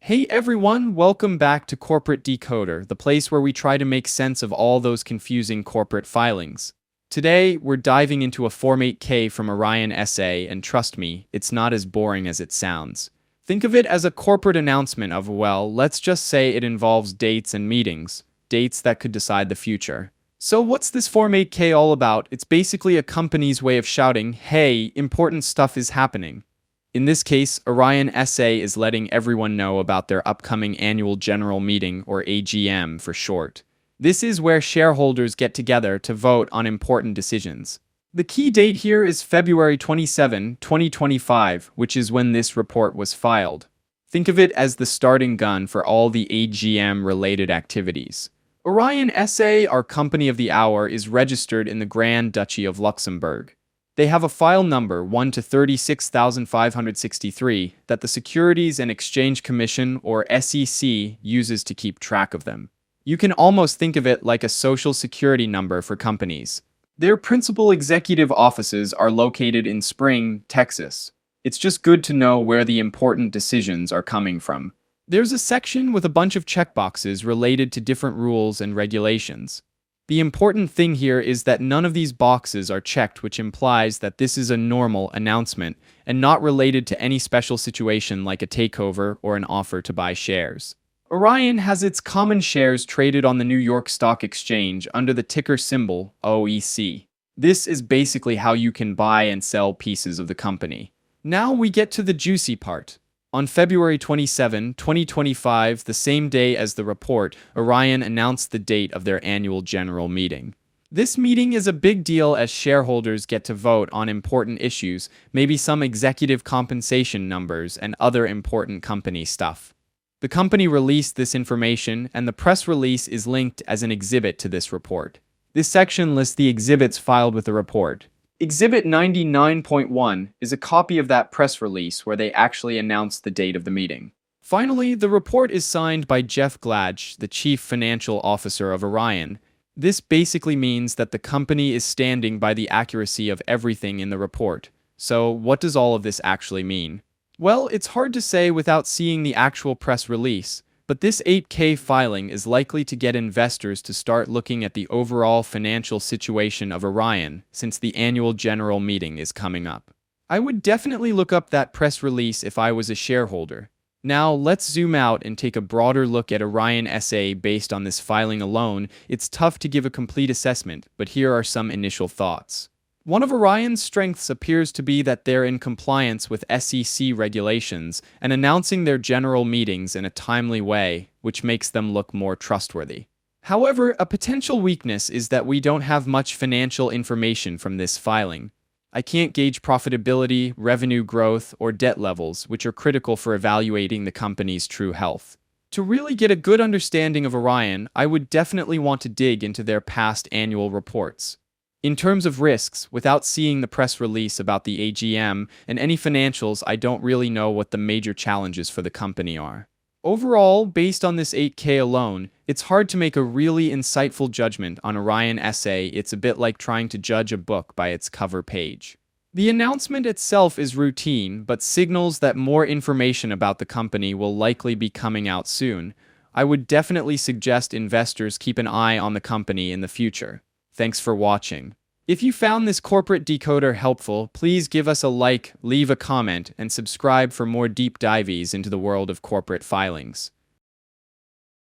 Hey everyone, welcome back to Corporate Decoder, the place where we try to make sense of all those confusing corporate filings. Today, we're diving into a Form 8K from Orion S.A, and trust me, it's not as boring as it sounds. Think of it as a corporate announcement of, well, let's just say it involves dates and meetings, dates that could decide the future. So what's this Form 8K all about? It's basically a company's way of shouting, hey, important stuff is happening. In this case, Orion S.A is letting everyone know about their upcoming annual general meeting, or AGM for short. This is where shareholders get together to vote on important decisions. The key date here is February 27, 2025, which is when this report was filed. Think of it as the starting gun for all the AGM-related activities. Orion S.A, our company of the hour, is registered in the Grand Duchy of Luxembourg. They have a file number 1 to 36,563 that the Securities and Exchange Commission, or SEC, uses to keep track of them. You can almost think of it like a social security number for companies. Their principal executive offices are located in Spring, Texas. It's just good to know where the important decisions are coming from. There's a section with a bunch of checkboxes related to different rules and regulations. The important thing here is that none of these boxes are checked, which implies that this is a normal announcement and not related to any special situation like a takeover or an offer to buy shares. Orion has its common shares traded on the New York Stock Exchange under the ticker symbol OEC. This is basically how you can buy and sell pieces of the company. Now we get to the juicy part. On February 27, 2025, the same day as the report, Orion announced the date of their annual general meeting. This meeting is a big deal as shareholders get to vote on important issues, maybe some executive compensation numbers and other important company stuff. The company released this information, and the press release is linked as an exhibit to this report. This section lists the exhibits filed with the report. Exhibit 99.1 is a copy of that press release where they actually announced the date of the meeting. Finally, the report is signed by Jeff Gladge, the Chief Financial Officer of Orion. This basically means that the company is standing by the accuracy of everything in the report. So, what does all of this actually mean? Well, it's hard to say without seeing the actual press release. But this 8K filing is likely to get investors to start looking at the overall financial situation of Orion since the annual general meeting is coming up. I would definitely look up that press release if I was a shareholder. Now, let's zoom out and take a broader look at Orion S.A. based on this filing alone. It's tough to give a complete assessment, but here are some initial thoughts. One of Orion's strengths appears to be that they're in compliance with SEC regulations and announcing their general meetings in a timely way, which makes them look more trustworthy. However, a potential weakness is that we don't have much financial information from this filing. I can't gauge profitability, revenue growth, or debt levels, which are critical for evaluating the company's true health. To really get a good understanding of Orion, I would definitely want to dig into their past annual reports. In terms of risks, without seeing the press release about the AGM and any financials, I don't really know what the major challenges for the company are. Overall, based on this 8K alone, it's hard to make a really insightful judgment on Orion S.A. It's a bit like trying to judge a book by its cover page. The announcement itself is routine, but signals that more information about the company will likely be coming out soon. I would definitely suggest investors keep an eye on the company in the future. Thanks for watching. If you found this corporate decoder helpful, please give us a like, leave a comment, and subscribe for more deep dives into the world of corporate filings.